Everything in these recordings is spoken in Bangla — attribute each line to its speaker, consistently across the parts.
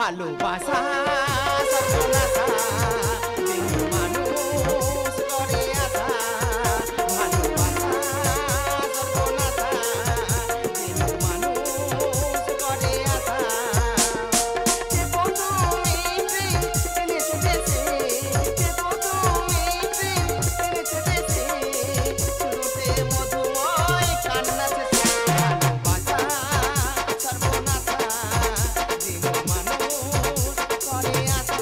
Speaker 1: ভালোবাসা সর্বনাশা দিন মানুষ করে আশা ভালোবাসা সর্বনাশা দিন মানুষ করে আশা যে প্রথমে প্রেম এনেছে দেশে যে প্রথমে প্রেম এনেছে দেশে শুরুতে মধুময় কান্না শেষে ভালোবাসা সর্বনাশা দিন মানুষ করে আশা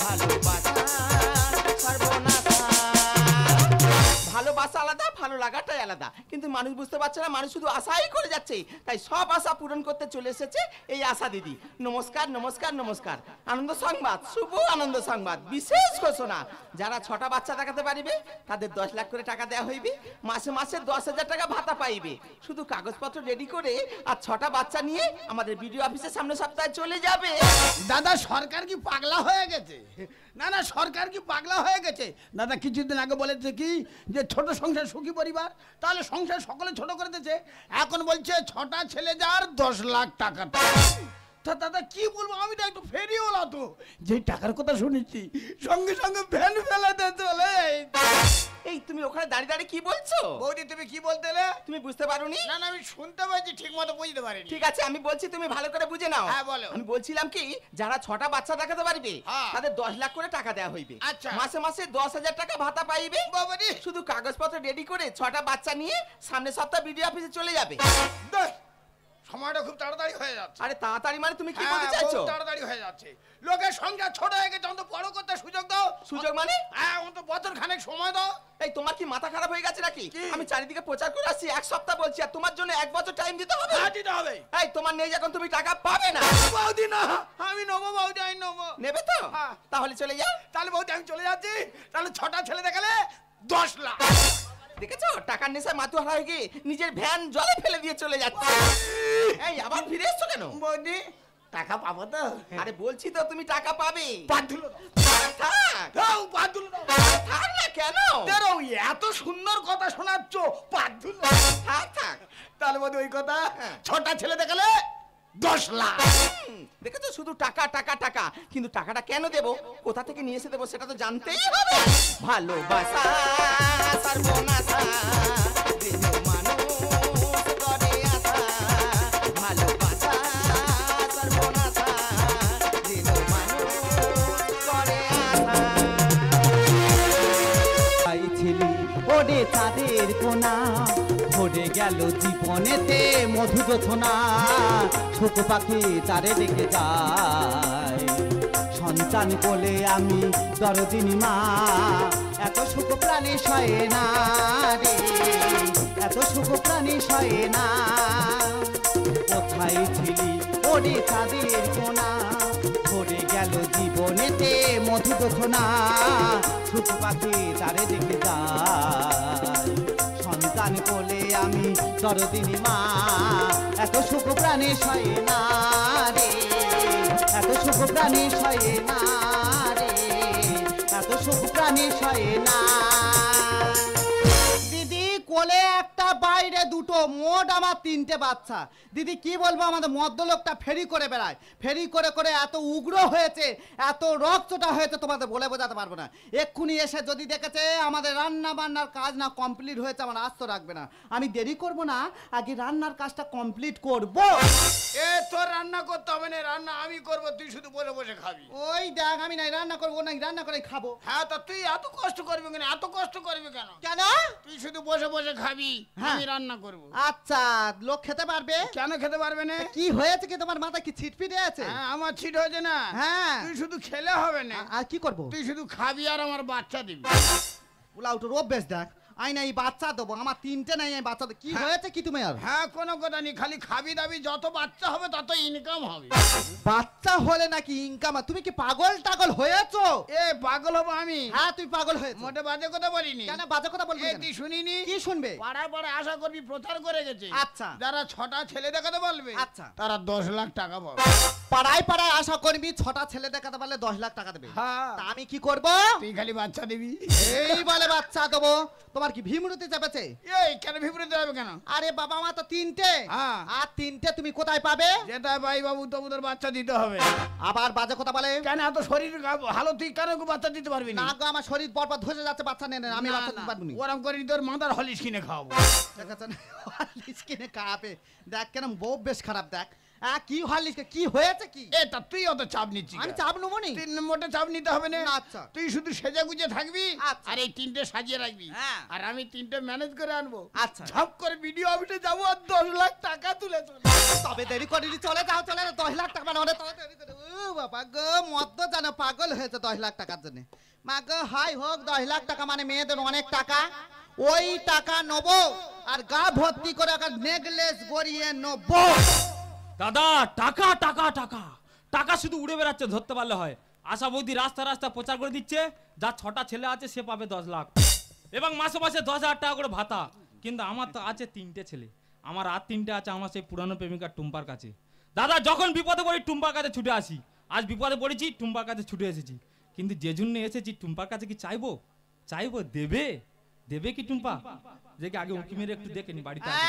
Speaker 1: ভালোবাসা সর্বনাশা ভালোবাসা আলাদা ভালো লাগাটাই আলাদা কিন্তু মানুষ বুঝতে পারছে না মানুষ শুধু আশাই করে যাচ্ছে তাই সব আশা পূরণ করতে চলে এসেছে এই আশা দিদি নমস্কার নমস্কার নমস্কার আনন্দ সংবাদ শুভ আনন্দ সংবাদ বিশেষ ঘোষণা যারা 6টা বাচ্চা দেখাতে পারিবে তাদের 10 লাখ করে টাকা দেওয়া হইবে মাসে মাসে 10,000 টাকা ভাতা পাইবে শুধু কাগজপত্র রেডি করে আর 6টা বাচ্চা নিয়ে আমাদের বিডিও অফিসে সামনে সপ্তাহে চলে যাবে
Speaker 2: দাদা সরকার কি পাগলা হয়ে গেছে না না সরকার কি পাগলা হয়ে গেছে দাদা কিছুদিন আগে বলেছে কি যে ছোট সংসার সুখী পরিবার তাহলে সংসার সকলে ছোট করে দিয়েছে এখন বলছে 6টা ছেলে যার 10 লাখ টাকা তা দাদা কি বলবো আমি তো একটু ফেরিওলা তো যে টাকার কথা শুনেছি সঙ্গে সঙ্গে ভ্যান ফেলাতে চলে
Speaker 1: এই তুমি ওখানে দাঁড়িয়ে দাঁড়িয়ে কি বলছো
Speaker 2: বৌদি তুমি কি বলতেলে
Speaker 1: তুমি বুঝতে পারোনি
Speaker 2: না না আমি শুনতে পাচ্ছি ঠিকমতো বুঝতে পারিনি
Speaker 1: ঠিক আছে আমি বলছি তুমি ভালো করে বুঝে নাও
Speaker 2: হ্যাঁ বলো
Speaker 1: আমি বলছিলাম কি যারা 6টা বাচ্চা দেখাতে পারবে
Speaker 2: হ্যাঁ।
Speaker 1: তাদের 10 লাখ করে টাকা দেওয়া হইবে
Speaker 2: আচ্ছা।
Speaker 1: মাসে মাসে 10,000 টাকা ভাতা পাইবে
Speaker 2: বাবারে
Speaker 1: শুধু কাগজপত্র রেডি করে 6টা বাচ্চা নিয়ে সামনে সপ্তাহে বিডিও অফিসে চলে যাবে
Speaker 2: সময়টা খুব তাড়াতাড়ি হয়ে যাচ্ছে
Speaker 1: আরে তাড়াতাড়ি মানে তুমি কি বলতে চাইছো
Speaker 2: তাড়াতাড়ি হয়ে যাচ্ছে লোকের সংখ্যা ছোট হয়ে গেছে অন্তত বড় করতে সুযোগ দাও
Speaker 1: সুযোগ মানে
Speaker 2: হ্যাঁ অন্তত বছর খানেক সময় দাও
Speaker 1: এই তোমার কি মাথা খারাপ হয়ে গেছে নাকি আমি চারিদিকে প্রচার করে আসছি 1 সপ্তাহ বলছি আর তোমার জন্য 1 বছর টাইম দিতে হবে
Speaker 2: হ্যাঁ দিতে হবে
Speaker 1: এই তোমার নেই যখন তুমি টাকা পাবে না
Speaker 2: বৌদি না আমি নেবো বৌদি আমি নেবো
Speaker 1: নেবে তো
Speaker 2: হ্যাঁ।
Speaker 1: তাহলে চলে যাও
Speaker 2: তাহলে বৌদি আমি চলে যাচ্ছি তাহলে 6টা ছেলে দেখালে 10 লাখ
Speaker 1: দেখেছো টাকার নেশায় মাতুয়ারা হয়ে গিয়ে নিজের ভ্যান জলে ফেলে দিয়ে চলে যাচ্ছে এই আবার ফিরে এসছো কেন
Speaker 2: বৌদি টাকা পাবো তো
Speaker 1: আরে বলছি তো তুমি টাকা পাবে
Speaker 2: পাঁধুলো
Speaker 1: থাক
Speaker 2: দাও পাঁধুলো দাও
Speaker 1: থাক না কেন
Speaker 2: তেরো এত সুন্দর কথা শোনাচ্ছ পাঁধুলো
Speaker 1: থাক থাক
Speaker 2: তাহলে বৌদি ওই কথা 6টা ছেলে দেখালে 10 লাখ
Speaker 1: দেখেছো শুধু টাকা টাকা টাকা কিন্তু টাকাটা কেন দেব কোথা থেকে নিয়ে এসে দেবো সেটা তো জানতেই হবে ভালোবাসা সর্বনাশা দিন মানুষ করে আশা ভালোবাসা সর্বনাশা দিন মানুষ করে আশা
Speaker 3: ছিলি ওরে চাঁদের কোনা ভরে গেল জীবনেতে মধু যথনা ছোট পাখি তারে ডেকে যায় সন্তান কোলে আমি দরদিনী মা এত সুখ প্রাণে সয়ে না রে এত সুখ প্রাণে সয়ে না কোথায় ছিলি ওরে চাঁদের কোনা ভরে গেল জীবনেতে মধু যথনা ছোট পাখি তারে ডেকে যায় সন্তান কোলে আমি দরদিনী মা এত সুখ প্রাণে সয়ে না রে এত সুখ প্রাণে সয়ে না রে এত সুখ প্রাণে সয়ে না দিদি কোলে একটা বাইরে দুটো মোট আমার 3টে বাচ্চা দিদি কি বলবো আমাদের মদ্যলোকটা ফেরি করে বেড়ায় ফেরি করে করে এত উগ্র হয়েছে এত রক্তটা হয়েছে তোমাদের বলে বোঝাতে পারবো না এক্ষুনি এসে যদি দেখেছে আমাদের রান্না বান্নার কাজ না কমপ্লিট হয়েছে আমার আস্ত রাখবে না আমি দেরি করব না আগে রান্নার কাজটা কমপ্লিট করব
Speaker 2: এ তোর রান্না করতে হবে না রান্না আমি করব তুই শুধু বসে বসে খাবি
Speaker 3: ওই দেখ আমি নাই রান্না করবো না রান্না করে খাবো
Speaker 2: হ্যাঁ তা তুই এত কষ্ট করবি কেন এত কষ্ট করবি কেন
Speaker 3: কেন
Speaker 2: তুই শুধু বসে বসে খাবি
Speaker 3: হ্যাঁ।
Speaker 2: আমি রান্না করব
Speaker 3: আচ্ছা লোক খেতে পারবে
Speaker 2: কেন খেতে পারবে না
Speaker 3: কি হয়েছে কি তোমার মাথায় কি ছিটপিটে আছে
Speaker 2: হ্যাঁ আমার ছিট হয়েছে না
Speaker 3: হ্যাঁ
Speaker 2: তুই শুধু খেলে হবে না
Speaker 3: আর কি করব
Speaker 2: তুই শুধু খাবি আর আমার বাচ্চা দিবি
Speaker 3: উলাউটোর অভ্যেস দেখ আই নাই বাচ্চা দেবো আমার 3টে নাই আমি বাচ্চা দেবো কি হয়েছে কি তুমি আর
Speaker 2: হ্যাঁ কোনো কথা নেই খালি খাবি দাবি যত বাচ্চা হবে তত ইনকাম হবে
Speaker 3: বাচ্চা হলে নাকি ইনকাম তুমি কি পাগল টাগল হয়েছো
Speaker 2: এ পাগল হবো আমি?
Speaker 3: হ্যাঁ তুই পাগল হয়েছিস।
Speaker 2: মোটে বাজে কথা বলিনি।
Speaker 3: কেন বাজে কথা বলবি
Speaker 2: এ
Speaker 3: কেন?
Speaker 2: তুই শুনিনি?
Speaker 3: কি শুনবে?
Speaker 2: পাড়ায় পাড়ায় আশা করবি প্রচার করে গেছে।
Speaker 3: আচ্ছা।
Speaker 2: যারা 6টা ছেলে দেখাতে বলবে
Speaker 3: আচ্ছা।
Speaker 2: তারা 10 লাখ টাকা পাবে।
Speaker 3: পাড়ায় পাড়ায় আশা করবি 6টা ছেলে দেখাতে পারলে 10 লাখ টাকা দেবে।
Speaker 2: হ্যাঁ।
Speaker 3: তা আমি কি করব?
Speaker 2: তুই খালি বাচ্চা দিবি।
Speaker 3: এই বলে বাচ্চা দেবো। তোমার কি ভীমরুতি চেপেছে?
Speaker 2: এই কেন বিপরীত হবে কেন?
Speaker 3: আরে বাবা মা তো 3টে।
Speaker 2: হ্যাঁ।
Speaker 3: আর 3টে তুমি কোথায় পাবে?
Speaker 2: যেটা ভাই বাবু তবু তোর বাচ্চা দিতে হবে।
Speaker 3: আবার বাজে কথা বলে।
Speaker 2: কেন এত শরীর ভালো তুই কেন বাচ্চা দিতে পারবি না?
Speaker 3: না গো আমার শরীর বরবাদ ধসে যাচ্ছে, বাচ্চা নেন আমি বাচ্চা দিতে পারবো না।
Speaker 2: ওরম করে তোর মাদার হলিস কিনে খাওয়াবো।
Speaker 3: দেখেছেন হরলিক্স কিনে খাবে। দেখ কেন বউ বেশ খারাপ। দেখ কি হরলিক্স কি হয়েছে কি?
Speaker 2: এটা তুই অত চাপ নিচ্ছিস।
Speaker 3: আমি চাপ নেবো নি।
Speaker 2: 3 নম্বরটা চাপ নিতে হবে না।
Speaker 3: আচ্ছা।
Speaker 2: তুই শুধু সেজে গুজে থাকবি
Speaker 3: আচ্ছা।
Speaker 2: আর এই 3টে সাজিয়ে রাখবি।
Speaker 3: হ্যাঁ।
Speaker 2: আর আমি 3টে ম্যানেজ করে আনবো।
Speaker 3: আচ্ছা।
Speaker 2: ঝপ করে ভিডিও অফিসে যাবো আর 10 লাখ টাকা তুলে চলে।
Speaker 3: তবে দেরি করিনি, চলে যাও চলে যাও। 10 লাখ টাকা মানে তবে দেরি করে। ও বাবা গো মদ্য জানো পাগল হয়েছে 10 লাখ টাকার জন্য। মা গো হাই হোক 10 লাখ টাকা মানে মেয়েদের অনেক টাকা। ওই টাকা নেবো আর গা ভর্তি করে নেকলেস গড়িয়ে নেবো।
Speaker 4: দাদা টাকা টাকা টাকা টাকা শুধু উড়ে বেড়াচ্ছে, ধরতে পারলে হয়। আশা বৌদি রাস্তা রাস্তা প্রচার করে দিচ্ছে যার 6টা ছেলে আছে সে পাবে 10 লাখ এবং মাসে মাসে 10,000 টাকা করে ভাতা। কিন্তু আমার তো আছে 3টে ছেলে, আমার আর 3টে আছে আমার সেই পুরানো প্রেমিকা টুম্পার কাছে। দাদা যখন বিপদে পড়ি টুম্পার কাছে ছুটে আসি। আজ বিপদে পড়েছি টুম্পার কাছে ছুটে এসেছি। কিন্তু যে জন্য এসেছি টুম্পার কাছে কি চাইবো? চাইবো দেবে? দেবে কি টুম্পা? যে কি আগে উঁকি মেরে একটু দেখে নি বাড়িতে আছে।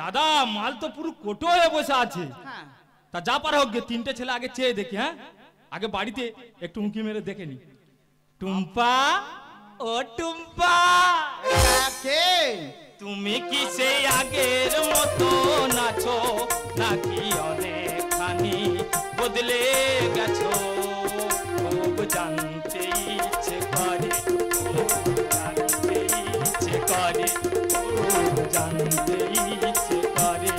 Speaker 4: দাদা মাল তো পুরো কোটো হয়ে বসে আছে। তা যা পারা হোক গে 3টে ছেলে আগে চেয়ে দেখি। হ্যাঁ আগে বাড়িতে একটু উঁকি মেরে দেখে নি। টুম্পা ও টুম্পা
Speaker 3: কে?
Speaker 4: তুমি কি সেই আগের মতো নাচো নাকি অনেকখানি বদলে গেছো? খুব জানতে ইচ্ছে করে, খুব জানতে ইচ্ছে করে, খুব জানতে ইচ্ছে করে।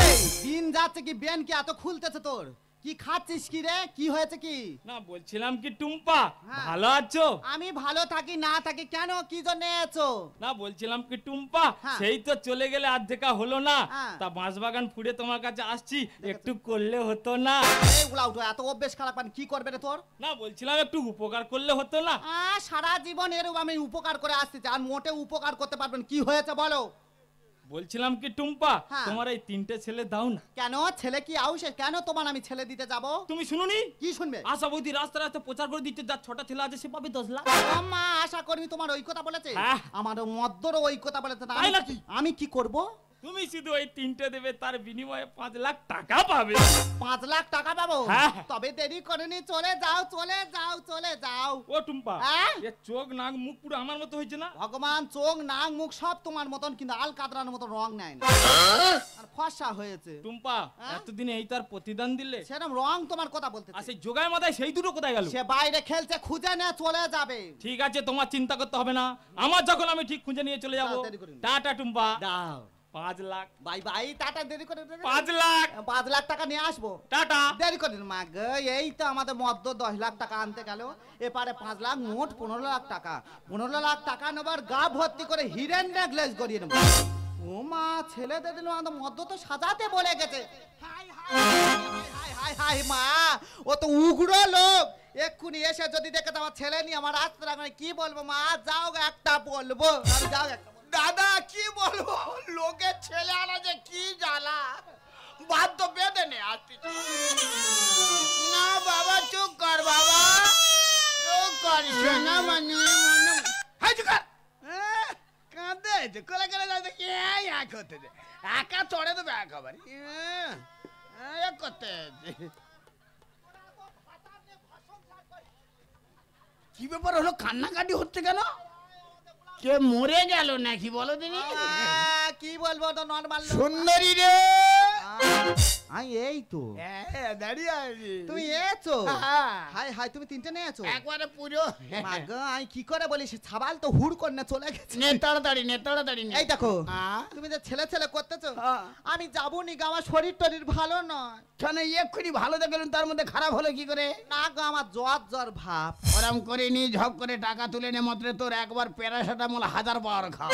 Speaker 3: এই দিন যাচ্ছে কি বেন কি এত খুলতেছে তোর? কি খাচ্ছিস কি রে? কি হয়েছে কি?
Speaker 4: না বলছিলাম কি টুম্পা
Speaker 3: হ্যাঁ।
Speaker 4: ভালো আছো?
Speaker 3: আমি ভালো থাকি না থাকি কেন? কি জন্য এসো?
Speaker 4: না বলছিলাম কি টুম্পা
Speaker 3: হ্যাঁ।
Speaker 4: সেই তো চলে গেলে আর্ধেকা হলো না।
Speaker 3: হ্যাঁ।
Speaker 4: তা বাঁশবাগান ফুড়ে তোমার কাছে আসছি, একটু করলে হতো না?
Speaker 3: এইগুলা উঠো, এত অভ্যেস খারাপ মানে কি করবে রে তোর?
Speaker 4: না বলছিলাম একটু উপকার করলে হতো না?
Speaker 3: সারা জীবন এরকম আমি উপকার করে আসতেছি আর মোটে উপকার করতে পারবেন? কি হয়েছে বলো?
Speaker 4: বলছিলাম কি টুম্পা
Speaker 3: হ্যাঁ।
Speaker 4: তোমার এই 3টে ছেলে দাও না।
Speaker 3: কেন ছেলে কি আউসে? কেন তোমার আমি ছেলে দিতে যাব?
Speaker 4: তুমি শুনুনি?
Speaker 3: কি শুনবে?
Speaker 4: আশা বৌদি রাস্তা রাস্তা প্রচার করে দিচ্ছে যার 6টা ছেলে আছে সে পাবে 10 লাখ।
Speaker 3: মা আশা করি তোমার ওই কথা বলেছে?
Speaker 4: হ্যাঁ।
Speaker 3: আমার মদ্দরও ওই কথা বলেছে। তা
Speaker 4: তাই
Speaker 3: আমি-
Speaker 4: নাকি?
Speaker 3: আমি কি করব?
Speaker 4: তুমি শুধু ওই 3টে দেবে, তার বিনিময়ে 5 লাখ টাকা পাবে।
Speaker 3: 5 লাখ টাকা পাবো?
Speaker 4: হ্যাঁ।
Speaker 3: তবে দেরি করেনি, চলে যাও চলে যাও চলে যাও।
Speaker 4: ও টুম্পা
Speaker 3: হ্যাঁ?
Speaker 4: এ চোখ নাক মুখ পুরো আমার মতো হয়েছে না?
Speaker 3: ভগবান চোখ নাক মুখ সব তোমার মতন, কিন্তু আল কাতরানোর মতন রং নাই না। আর ফর্সা হয়েছে।
Speaker 4: টুম্পা
Speaker 3: হ্যাঁ?
Speaker 4: এতদিনে এই তার প্রতিদান দিলে
Speaker 3: সেরকম রং তোমার কথা বলতে।
Speaker 4: আর সেই যোগায় মাথায় সেই দুটো কোথায় গেল?
Speaker 3: সে বাইরে খেলছে, খুঁজে নিয়ে চলে যাবে।
Speaker 4: ঠিক আছে তোমার চিন্তা করতে হবে না, আমার যখন আমি ঠিক খুঁজে নিয়ে চলে যাবো।
Speaker 3: দাও, দেরি করিনি।
Speaker 4: টাটা টুম্পা।
Speaker 3: দাও
Speaker 4: 5 লাখ।
Speaker 3: Bye bye tata. দেরি করে
Speaker 4: 5 লাখ
Speaker 3: 5 লাখ টাকা নিয়ে আসবো।
Speaker 4: টাটা।
Speaker 3: দেরি করেন মা গো, এই তো আমাদের মদ্য 10 লাখ টাকা আনতে গেল, এপারে 5 লাখ, মোট 15 লাখ টাকা। 15 লাখ টাকা নেবার গা ভর্তি করে হিরেন নেকলেস গড়িয়ে নেবো। ও মা ছেলেদের দিল আমাদের মদ্য তো সাজাতে বলে গেছে। হাই হাই হাই হাই মা, ও তো উগ্র লোক। এক্ষুনি এসে যদি দেখে আমার ছেলে নিয়ে আমার আসতে রাখবে কি বলবো? মা যাও একটা বলবো, আমি যাও একটা।
Speaker 2: দাদা কি বলবো, লোকের ছেলে আনা যে কি জ্বালা, বাধ্য বেঁধে নে আসতে। না বাবা চুপ কর, বাবা চুপ কর, শোনা মানে মনে হাই চুপ কর। কাঁদে কোলে কোলে যাচ্ছে কি এক হতে দে, একা চড়ে দেবে একেবারে এক করতে। কি ব্যাপার হলো, কান্নাকাটি হচ্ছে কেন? কে মরে গেল নাকি বলো দিনি?
Speaker 3: কি বলবো, তো নরমাল
Speaker 2: সুন্দরী রে,
Speaker 3: আমি এই তো।
Speaker 2: দাঁড়িয়ে আছি।
Speaker 3: তুমি এসো?
Speaker 2: হ্যাঁ।
Speaker 3: হাই হাই তুমি 3টে নিয়েছো?
Speaker 2: একবারে পুরো
Speaker 3: মা গো আমি কি করে বলি, সে ছাবাল তো হুড় করে চলে গেছে।
Speaker 2: নে তাড়াতাড়ি নে, তাড়াতাড়ি নে।
Speaker 3: এই দেখো
Speaker 2: হ্যাঁ।
Speaker 3: তুমি যে ছেলে ছেলে করতেছো,
Speaker 2: হ্যাঁ।
Speaker 3: আমি যাবো নি গো, আমার শরীর টরীর ভালো নয়।
Speaker 2: ছানে এক্ষুনি ভালো দেখলেন, তার মধ্যে খারাপ হলো কি করে?
Speaker 3: না গো আমার জ্বর জ্বর ভাব।
Speaker 2: ওরম করে নি ঝপ করে টাকা তুলে নে, মাত্র তোর একবার প্যারাসিটামল 1000 বার খাও।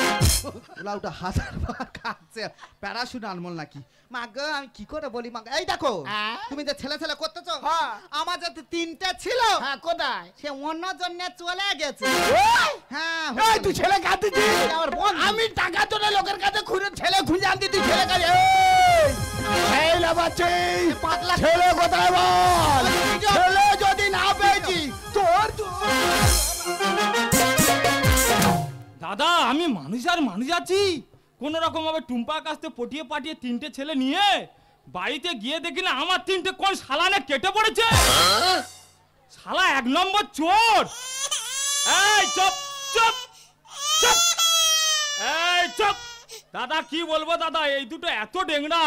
Speaker 3: ওলা ওটা 1000 বার খাচ্ছে প্যারাশুট আনমল নাকি? মা গো আমি কি করে বলি, বলি মা, এই দেখো
Speaker 2: হ্যাঁ?
Speaker 3: তুমি যে ছেলে ছেলে করতেছো,
Speaker 2: হ্যাঁ।
Speaker 3: আমার যে 3টে ছিল,
Speaker 2: হ্যাঁ কোথায়?
Speaker 3: সে অন্য জন্য চলে গেছে।
Speaker 2: এই!
Speaker 3: হ্যাঁ
Speaker 2: এই তুই ছেলে কাঁদছিস?
Speaker 3: আমার বোন।
Speaker 2: আমি টাকা তোলে লোকের কাছে ঘুরে ছেলে খুঁজে আনতে, তুই ছেলে কাছে এই লাবাচ্ছি ছেলে কোথায় বল? ছেলে যদি না পেয়েছি তোর
Speaker 4: দাদা আমি মানুষ আর মানুষ আছি, কোন রকম ভাবে টুম্পার কাছ থেকে পটিয়ে পাটিয়ে 3টে ছেলে নিয়ে বাড়িতে গিয়ে দেখি না আমার 3টে কোন শালানে কেটে পড়েছে। শালা 1 নম্বর চোর। এই চুপ চুপ চুপ, এই চুপ। দাদা কি বলবো দাদা, এই দুটো এত ডেংরা,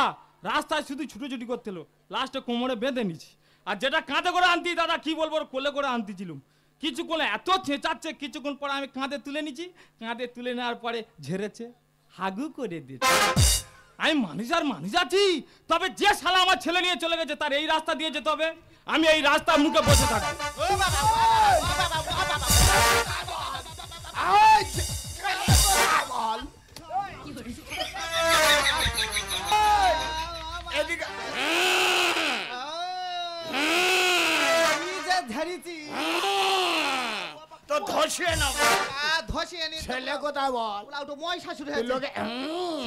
Speaker 4: রাস্তায় শুধু ছুটোছুটি করতেলো, লাস্টে কোমরে বেঁধে নিছি। আর যেটা কাঁধে করে আনতি দাদা কি বলবো, ওর কোলে করে আনতেছিলাম। কিছুক্ষণ এত চেঁচাচ্ছে, কিছুক্ষণ পরে আমি কাঁধে তুলে নিচ্ছি, কাঁধে তুলে নেওয়ার পরে ঝেড়েছে, হাগু করে দিচ্ছে। আমি মানুষ আর মানুষ আছি, তবে যে শালা আমার ছেলে নিয়ে চলে গেছে তার এই রাস্তা দিয়ে যেতে হবে, আমি এই রাস্তার মুখে বসে থাকবো।
Speaker 2: তো ধসিয়ে না
Speaker 3: ধসিয়ে নি
Speaker 2: ছেলে কোথায় বল?
Speaker 3: ওটা মই শাশুড়ি
Speaker 2: তুই
Speaker 3: হয়েছে।
Speaker 2: লোকে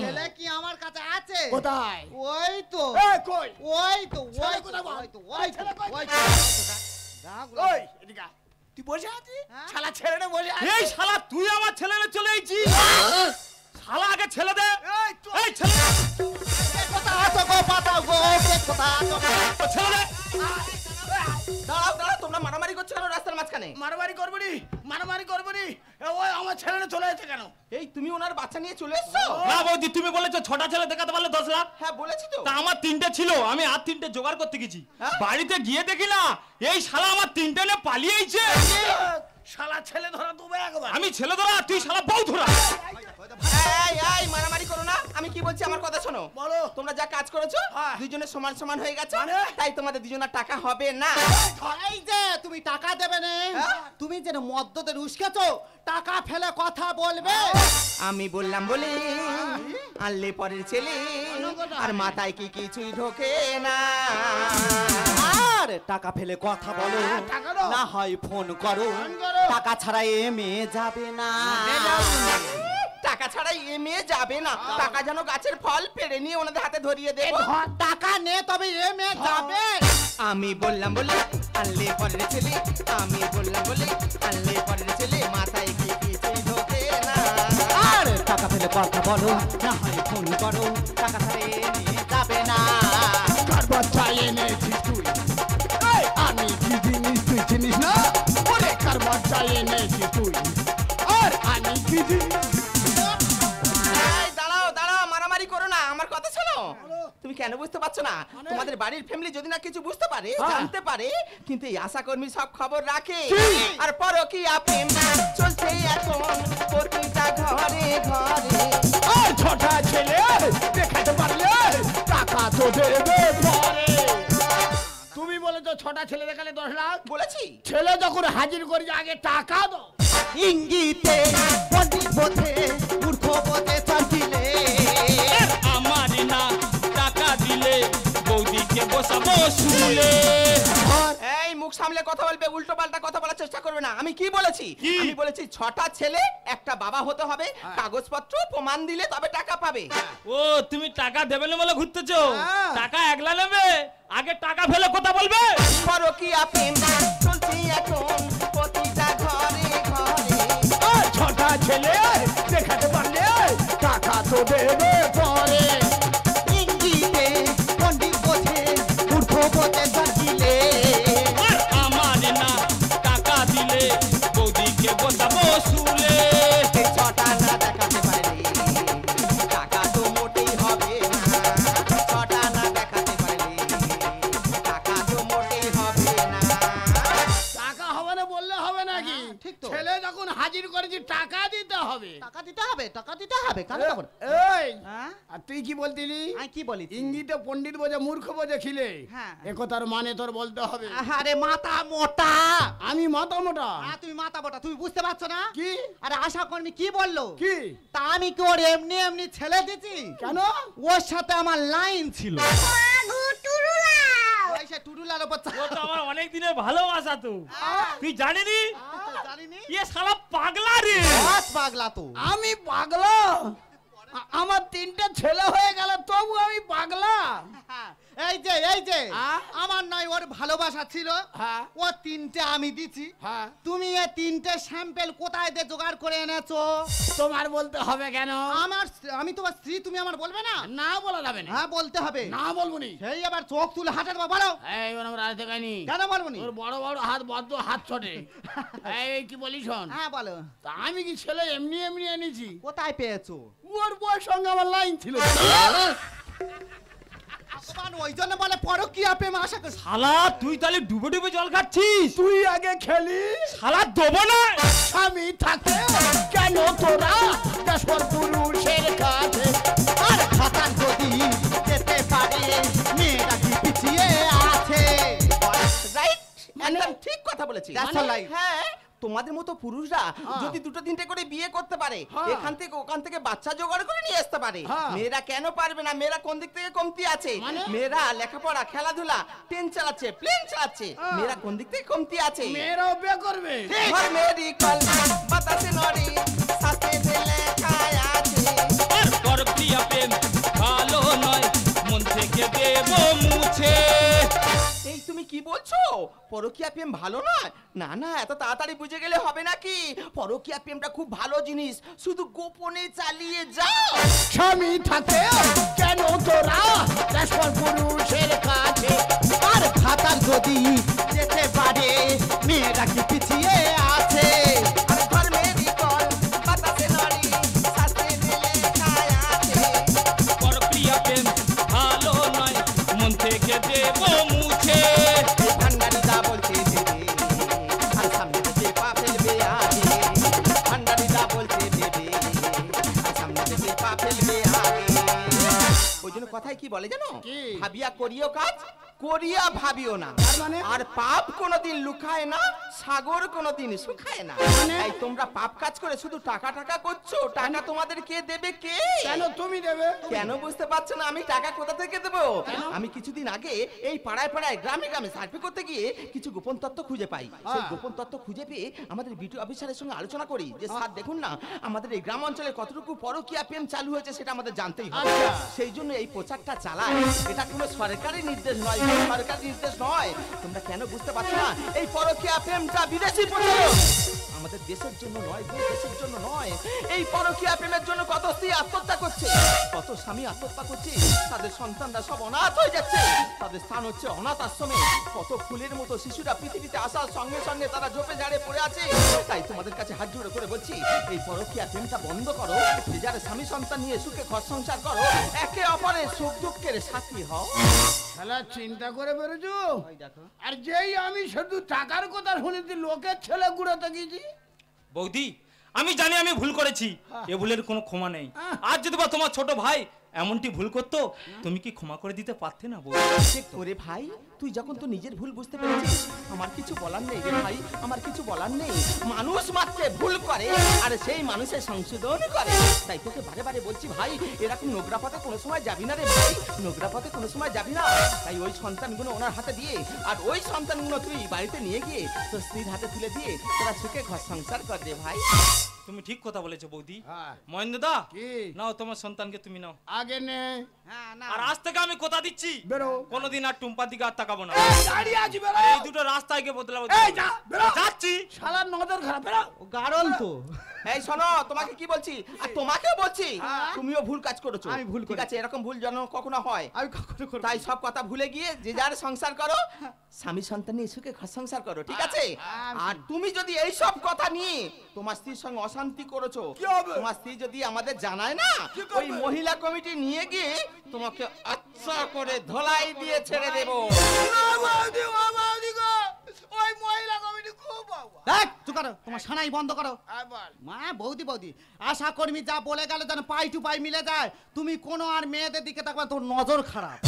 Speaker 3: ছেলে কি আমার কাছে আছে?
Speaker 2: কোথায়?
Speaker 3: ওই তো
Speaker 2: এই কই?
Speaker 3: ওই তো
Speaker 2: ছেলে
Speaker 3: ওই তো
Speaker 2: কোথায় বল?
Speaker 3: ওই তো ওই তো
Speaker 2: ছেলে কই?
Speaker 3: ওই তো
Speaker 2: ওই এদিকে আয়। তুই বসে আছিস?
Speaker 3: হ্যাঁ?
Speaker 2: শালা ছেলেটা বসে আছে।
Speaker 4: এই শালা তুই আমার ছেলে নিয়ে চলে এসেছিস, শালা আগে ছেলে দে।
Speaker 2: এই চল।
Speaker 4: এই ছেলে
Speaker 3: কথা আছে গো, পাতা গো, কথা আছে।
Speaker 4: ও ছেলে দে।
Speaker 1: দাঁড়াও দাঁড়াও, তোমরা মারামারি করছো কেন রাস্তার মাঝখানে?
Speaker 2: মারামারি করবি নি, মারামারি করবি নি। ওই আমার ছেলেটা চলে যাচ্ছে কেন?
Speaker 1: এই তুমি ওনার বাচ্চা নিয়ে চলে এসছো?
Speaker 4: না বৌদি তুমি বলেছো 6টা ছেলে দেখাতে পারলে 10 লাখ।
Speaker 1: হ্যাঁ বলেছি তো।
Speaker 4: তা আমার 3টে ছিল, আমি আর 3টে জোগাড় করতে গেছি,
Speaker 1: হ্যাঁ?
Speaker 4: বাড়িতে গিয়ে দেখি না এই শালা আমার 3টে নিয়ে পালিয়েছে।
Speaker 2: শালা ছেলে ধরা দেবে একবার।
Speaker 4: আমি ছেলে ধরা, তুই শালা বউ ধরা।
Speaker 1: এই এই মারামারি করো না, আমি কি বলছি আমার কথা শোনো।
Speaker 2: বলো।
Speaker 1: তোমরা যা কাজ করেছো
Speaker 2: হ্যাঁ।
Speaker 1: দুজনে সমান সমান হয়ে গেছে,
Speaker 2: মানে?
Speaker 1: তাই তোমাদের দুজনের টাকা হবে না।
Speaker 3: এই যে তুমি টাকা দেবে না,
Speaker 1: হ্যাঁ?
Speaker 3: তুমি যে মদ্যতে উস্কেছো, টাকা ফেলে কথা বলবে।
Speaker 1: আমি বললাম বলে আনলে পরের ছেলে, আর মাথায় কি কিছুই ঢোকে না।
Speaker 3: আর টাকা ফেলে কথা বলো,
Speaker 2: টাকা দাও।
Speaker 3: না হয় ফোন করো,
Speaker 2: ফোন করো।
Speaker 3: টাকা ছাড়া এ মেয়ে যাবে না।
Speaker 1: টাকা ছাড়া এ মেয়ে যাবে না, টাকা যেন গাছের ফল পেড়ে নিয়ে ওনাদের হাতে ধরিয়ে দেবো।
Speaker 3: টাকা নে তবে এ মেয়ে যাবে।
Speaker 1: আমি বললাম বলে আনলে পরের ছেলে, আমি বললাম বলে আনলে পরের ছেলে, মাথায় কি কিছুই ঢোকে না।
Speaker 3: আর টাকা ফেলে কথা বলো, না হয় ফোন করো, টাকা ছাড়া এ মেয়ে যাবে না।
Speaker 2: কার বাচ্চা এনেছিস তুই? এই, আমি কি জিনিস তুই চিনিস না? ওরে কার বাচ্চা এনেছিস তুই? আর আমি কি জিনিস?
Speaker 1: এই দাঁড়াও দাঁড়াও, মারামারি করো না, আমার কথা শোনো। তুমি কেন বুঝতে পারছো না? তোমাদের বাড়ির ফ্যামিলি যদি না কিছু বুঝতে পারে, জানতে পারে, কিন্তু এই আশাকর্মী সব খবর রাখে। আর পরকীয়া প্রেম চলছে এখন প্রতিটা ঘরে ঘরে।
Speaker 2: আর ছোটা ছেলে দেখাতে পারলে টাকা তো দেবে পরে। তুমি বলেছো 6টা ছেলে দেখালে 10 লাখ।
Speaker 1: বলেছি
Speaker 2: ছেলে যখন হাজির করি আগে টাকা দাও।
Speaker 3: ইঙ্গিতে পণ্ডিত বোধে মূর্খ বোধে চাচিলে।
Speaker 4: আমার না টাকা দিলে বৌদিকে বসাবো শুলে।
Speaker 1: এই মুখ সামলে কথা বলবে, উল্টো পাল্টা কথা বলার চেষ্টা করবে না। আমি কি বলেছি?
Speaker 4: কি?
Speaker 1: আমি বলেছি 6টা ছেলে একটা বাবা হতে হবে, কাগজপত্র প্রমাণ দিলে তবে টাকা পাবে।
Speaker 4: ও তুমি টাকা দেবে না বলে ঘুরতেছো,
Speaker 3: হ্যাঁ।
Speaker 4: টাকা একলা নেবে, আগে টাকা ফেলে কথা বলবে।
Speaker 1: পরকীয়া প্রেম চলছে এখন প্রতিটা ঘরে ঘরে।
Speaker 2: আর 6টা ছেলে দেখাতে পারলে টাকা তো দেবে পরে।
Speaker 3: ইঙ্গিতে পণ্ডিত বোধে মূর্খ বোধে চাচিলে।
Speaker 4: আর আমার না টাকা দিলে বৌদিকে বসাবো শুলে।
Speaker 1: এই 6টা না দেখাতে পারলে টাকা তো মোটেই হবে না। 6টা না দেখাতে পারলে টাকা তো মোটেই হবে না।
Speaker 2: টাকা হবে না বললে হবে নাকি?
Speaker 3: ঠিক তো।
Speaker 2: ছেলে যখন হাজির করেছি টাকা দিতে হবে।
Speaker 3: টাকা দিতে হবে, টাকা দিতে হবে কেন তখন?
Speaker 2: এই
Speaker 3: হ্যাঁ
Speaker 2: আর তুই কি বলতিলি?
Speaker 3: আমি কি বলি?
Speaker 2: ইঙ্গিতে পণ্ডিত বোঝে মূর্খ বোঝে খিলে।
Speaker 3: হ্যাঁ।
Speaker 2: একথার মানে তোর বলতে হবে।
Speaker 3: আরে মাথা মোটা।
Speaker 2: আমি মাথা মোটা?
Speaker 3: তুমি মাথা মোটা, তুমি বুঝতে পারছো না?
Speaker 2: কি?
Speaker 3: আরে আশা কর্মী কি বললো?
Speaker 2: কি?
Speaker 3: তা আমি কি ওর এমনি এমনি ছেলে দিছি?
Speaker 2: কেন?
Speaker 3: ওর সাথে আমার লাইন ছিল। ওই সে টুরুলার উপর
Speaker 4: ও তো আমার অনেক দিনের ভালোবাসা তো, তুই জানিনি?
Speaker 3: জানিনি?
Speaker 4: ইয়ে শালা পাগলা রে।
Speaker 3: বাস পাগলা তো।
Speaker 2: আমি পাগলা? আমার 3টে ছেলে হয়ে গেল তবু আমি পাগলা?
Speaker 3: এই যে আমার নয় ওর ভালোবাসা ছিল,
Speaker 2: হ্যাঁ।
Speaker 3: ও 3টে আমি দিছি।
Speaker 2: হ্যাঁ।
Speaker 3: তুমি এই 3টে স্যাম্পল কোথায় দিয়ে জোগাড় করে এনেছো?
Speaker 2: তোমার বলতে হবে কেন?
Speaker 3: আমি তোমার স্ত্রী, তুমি আমার বলবে না?
Speaker 2: না বলা যাবে না।
Speaker 3: হ্যাঁ বলতে হবে।
Speaker 2: না বলবো নি।
Speaker 3: সেই আবার চোখ তুলে হাঁটে দেবো, বলো।
Speaker 2: এই আমরা রাতে খাইনি।
Speaker 3: কেন বলবো নি?
Speaker 2: তোর বড় বড় হাত বদ্ধ হাত ছোটে। এই কি বলিস শোন।
Speaker 3: হ্যাঁ বলো।
Speaker 2: তা আমি কি ছেলে এমনি এমনি এনেছি?
Speaker 3: কোথায় পেয়েছো?
Speaker 2: ওর বউয়ের সঙ্গে আমার লাইন ছিল।
Speaker 3: ভগবান ওই জন্য বলে পরকীয়া প্রেম আশা করে।
Speaker 4: শালা তুই তাহলে ডুবে ডুবে জল খাচ্ছিস?
Speaker 2: তুই আগে খেলি।
Speaker 4: শালা দেবো না।
Speaker 2: স্বামী থাকে কেন তোরা দেশর পুরুষের কাছে?
Speaker 3: আর খাতান যদি যেতে পারে মেয়েরা কি পিছিয়ে আছে?
Speaker 1: রাইট, একদম ঠিক কথা বলেছি।
Speaker 3: That's all right.
Speaker 1: হ্যাঁ, তোমাদের মতো পুরুষরা যদি 2-3টে করে বিয়ে করতে পারে,
Speaker 2: হ্যাঁ।
Speaker 1: এখান থেকে ওখান থেকে বাচ্চা জোগাড় করে নিয়ে আসতে পারে,
Speaker 2: হ্যাঁ।
Speaker 1: মেয়েরা কেন পারবে না? মেয়েরা কোন দিক থেকে কমতি আছে?
Speaker 2: মানে?
Speaker 1: মেয়েরা লেখাপড়া, খেলাধুলা, ট্রেন চালাচ্ছে, প্লেন চালাচ্ছে, মেয়েরা কোন দিক থেকে কমতি আছে?
Speaker 2: মেয়েরাও বিয়ে করবে।
Speaker 1: ঘর মেরি কল বাতাসে নড়ে, সাথে দিলে খায় আছে।
Speaker 4: আর পরকীয়া প্রেম ভালো নয়, মন থেকে দেবো মুছে।
Speaker 1: এই তুমি কি বলছো? পরকীয়া প্রেম ভালো নয়? না না, এত তাড়াতাড়ি বুঝে গেলে হবে নাকি? পরকীয়া প্রেমটা খুব ভালো জিনিস, শুধু গোপনে চালিয়ে যাও।
Speaker 2: স্বামী থাকে কেন তোরা দেশর পুরুষের কাছে?
Speaker 3: আর খাতান যদি যেতে পারে মেয়েরা কি পিছিয়ে আছে?
Speaker 1: আর ঘর মেরি কল বাতাসে নড়ে, সাথে দিলে খায় আছে।
Speaker 4: পরকীয়া প্রেম ভালো নয়, মন থেকে দেবো মুছে।
Speaker 1: এই ভান্ডারিদা বলছে দেবে, আর সামনে থেকে পা ফেলবে আগে। ভান্ডারিদা বলছে দেবে, আর সামনে থেকে পা ফেলবে আগে। ওই জন্য কথায় কি বলে জানো?
Speaker 2: কি?
Speaker 1: ভাবিয়া করিও কাজ, করিয়া ভাবিও না।
Speaker 2: তার মানে?
Speaker 1: আর পাপ কোনোদিন লুকায় না, সাগর কোনোদিন শুকায় না।
Speaker 2: মানে?
Speaker 1: এই তোমরা পাপ কাজ করে শুধু টাকা টাকা করছো, টাকা তোমাদের কে দেবে? কে?
Speaker 2: কেন তুমি দেবে?
Speaker 1: কেন বুঝতে পারছো না? আমি টাকা কোথা থেকে দেবো? আমি কিছুদিন আগে এই পাড়ায় পাড়ায় গ্রামে গ্রামে সার্ভে করতে গিয়ে কিছু গোপন তথ্য খুঁজে পাই। সেই গোপন তথ্য খুঁজে পেয়ে আমাদের বিডিও অফিসারের সঙ্গে আলোচনা করি যে স্যার দেখুন না, আমাদের এই গ্রাম অঞ্চলে কতটুকু পরকীয়া প্রেম চালু হয়েছে সেটা আমাদের জানতেই হবে।
Speaker 2: আচ্ছা।
Speaker 1: সেই জন্য এই প্রচারটা চালায়। এটা কোনো সরকারি নির্দেশ নয়, সরকারি নির্দেশ নয়। তোমরা কেন বুঝতে পারছো না? এই পরকীয়া প্রেমটা বিদেশি প্রচলন, আমাদের দেশের জন্য নয়, দেশের জন্য নয়। এই পরকীয়া প্রেমের জন্য কত স্ত্রী আত্মহত্যা করছে, কত স্বামী আত্মহত্যা করছে, তাদের সন্তানরা সব অনাথ হয়ে যাচ্ছে, তাদের স্থান হচ্ছে অনাথ আশ্রমে। কত ফুলের মতো শিশুরা পৃথিবীতে আসার সঙ্গে সঙ্গে তারা ঝোপে ঝাড়ে পড়ে আছে। তাই তোমাদের কাছে হাত জোড়ে করে বলছি, এই পরকীয়া প্রেমটা বন্ধ করো, যে যারা স্বামী সন্তান নিয়ে সুখে ঘর সংসার করো, একে অপরের সুখ দুঃখের সাথী হও।
Speaker 2: শালা চিন্তা করে বেরোছো? আর যেই আমি শুধু টাকার কথা শুনেছি, লোকের ছেলে গুড়াতে গেছি।
Speaker 4: বৌদি আমি জানি আমি ভুল করেছি, এ ভুলের কোনো ক্ষমা নেই। আর যদি বা তোমার ছোট ভাই এমনটি ভুল করতো, তুমি কি ক্ষমা করে দিতে পারতে না বৌদি?
Speaker 1: ওরে ভাই, তুই যখন তো নিজের ভুল বুঝতে পেরেছিস, আমার কিছু বলার নেই রে ভাই, আমার কিছু বলার নেই। মানুষ মাত্রে ভুল করে, আর সেই মানুষের সংশোধন করে। তাই তোকে বারে বারে বলছি ভাই, এরকম নোংরা পথে কোনো সময় যাবি না রে ভাই, নোংরা পথে কোনো সময় যাবি না। তাই ওই সন্তানগুলো ওনার হাতে দিয়ে, আর ওই সন্তানগুলো তুই বাড়িতে নিয়ে গিয়ে তোর স্ত্রীর হাতে তুলে দিয়ে তোরা সুখে ঘর সংসার কর রে ভাই।
Speaker 4: তুমি ঠিক কথা বলেছো বৌদি।
Speaker 2: হ্যাঁ।
Speaker 4: মহেন্দ্র দা,
Speaker 2: কি?
Speaker 4: নাও তোমার সন্তানকে তুমি নাও।
Speaker 2: আগে নে।
Speaker 3: হ্যাঁ না,
Speaker 4: আর আজ থেকে আমি কথা দিচ্ছি,
Speaker 2: বেরো।
Speaker 4: কোনোদিন আর টুম্পার দিকে আর তাকাবো না।
Speaker 2: এই দাঁড়িয়ে আছি, বেরো।
Speaker 4: এই দুটো রাস্তায় গিয়ে বদলাবো।
Speaker 2: এই যা, বেরো।
Speaker 4: যাচ্ছি।
Speaker 2: শালার নজর খারাপ, বেরো।
Speaker 3: ও গারল তো।
Speaker 1: এই শোনো, তোমাকে কি বলছি, আর তোমাকেও বলছি, তুমিও ভুল কাজ করেছো।
Speaker 3: আমি ভুল
Speaker 1: ঠিক আছে, এরকম ভুল যেন কখনো হয়।
Speaker 3: আমি কখনো করব
Speaker 1: তাই সব কথা ভুলে গিয়ে যে যার সংসার করো, স্বামী সন্তান নিয়ে সুখে ঘর সংসার করো, ঠিক আছে? আর তুমি যদি এই সব কথা নিয়ে তোমার স্ত্রীর সঙ্গে অশান্তি করেছো,
Speaker 2: কি হবে?
Speaker 1: তোমার স্ত্রী যদি আমাদের জানায় না,
Speaker 2: কি করবে?
Speaker 1: ওই মহিলা কমিটি নিয়ে গিয়ে তোমাকে আচ্ছা করে ধোলাই দিয়ে ছেড়ে দেবো।
Speaker 2: ও বৌদি, ও বৌদি গো, ওই মহিলা কমিটি খুব বাবা।
Speaker 3: দেখ চুপ করো, তোমার সানাই বন্ধ করো।
Speaker 2: আর বল।
Speaker 3: মা বৌদি বৌদি, আশা কর্মী যা বলে গেল যেন পাই টু পাই মিলে যায়। তুমি কোনো আর মেয়েদের দিকে তাকবা, তোর নজর খারাপ।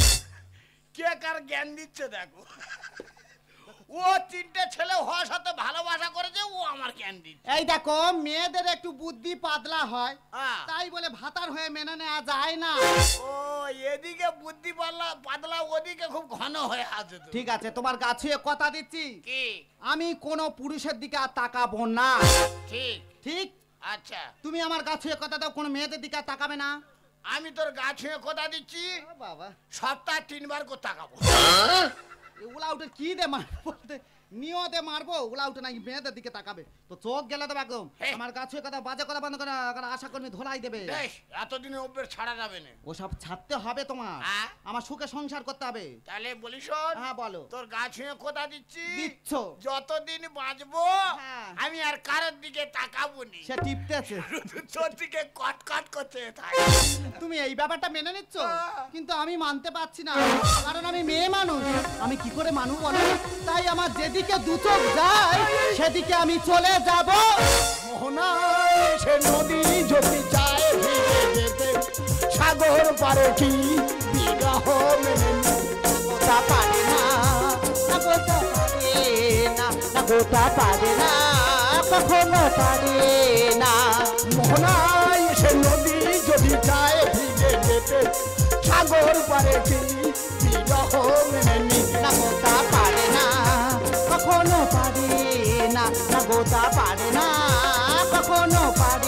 Speaker 2: কে কার জ্ঞান দিচ্ছে দেখো। ও তিনটে ছেলে হওয়ার সাথে ভালোবাসা করেছে, ও আমার জ্ঞান দিচ্ছে।
Speaker 3: এই দেখো মেয়েদের একটু বুদ্ধি পাতলা হয়,
Speaker 2: হ্যাঁ।
Speaker 3: তাই বলে ভাতার হয়ে মেনে নেওয়া যায় না।
Speaker 2: ও এদিকে বুদ্ধি পাতলা, ওদিকে খুব ঘন হয়ে আছে তো।
Speaker 3: ঠিক আছে, তোমার গাছে কথা দিচ্ছি,
Speaker 2: কি?
Speaker 3: আমি কোনো পুরুষের দিকে আর তাকাবো না।
Speaker 2: ঠিক।
Speaker 3: ঠিক?
Speaker 2: আচ্ছা,
Speaker 3: তুমি আমার গাছে কথা দাও, কোনো মেয়েদের দিকে আর তাকাবে না।
Speaker 2: আমি তোর গা ছুঁয়ে কথা দিচ্ছি,
Speaker 3: বাবা
Speaker 2: সপ্তাহে 3 বার করে তাকাবো।
Speaker 3: উলা উঠে কি দে মারবো, নিয়তে মারবো। উলা উঠে নাকি মেয়েদের দিকে তাকাবে, তো চোখ গেলে দেবে একদম।
Speaker 2: হে।
Speaker 3: আমার গাছে কথা বাজে কথা বন্ধ করে, কারণ আশা কর্মী ধোলাই দেবে।
Speaker 2: বেশ, এতদিনে অভ্যেস ছাড়া যাবে না।
Speaker 3: ওসব ছাড়তে হবে তোমার,
Speaker 2: হ্যাঁ?
Speaker 3: আমার সুখে সংসার করতে হবে।
Speaker 2: তাহলে বলি শোন,
Speaker 3: হ্যাঁ বলো।
Speaker 2: তোর গা ছুঁয়ে কথা দিচ্ছি,
Speaker 3: দিচ্ছ?
Speaker 2: যতদিন বাঁচবো
Speaker 3: হ্যাঁ।
Speaker 2: আমি আর কারোর দিকে তাকাবো নি।
Speaker 3: সে টিপতেছে।
Speaker 2: তোর দিকে কট কট করতে থাকে।
Speaker 3: তুমি এই ব্যাপারটা মেনে নিচ্ছ,
Speaker 2: হ্যাঁ।
Speaker 3: কিন্তু আমি মানতে পারছি না, কারণ আমি মেয়ে মানুষ। আমি কি করে মানুষ বলো? তাই আমার যেদিকে দু চোখ যায় সেদিকে আমি চলে যাব।
Speaker 2: মোহনায় সে নদী যদি চায় ভিজে যেতে, সাগর পারে কি বিরহ মেনে
Speaker 3: গোটা পারে না, না গোটা পারে না, না গোটা পারে না, কখনো পারে না।
Speaker 2: মোহনায় সে নদী যদি চায় ভিজে যেতে, সাগর পারে কি বিরহ মেনে
Speaker 3: না গোটা পারে না, কখনো পারে না, না গোটা পারে না, কখনো পারে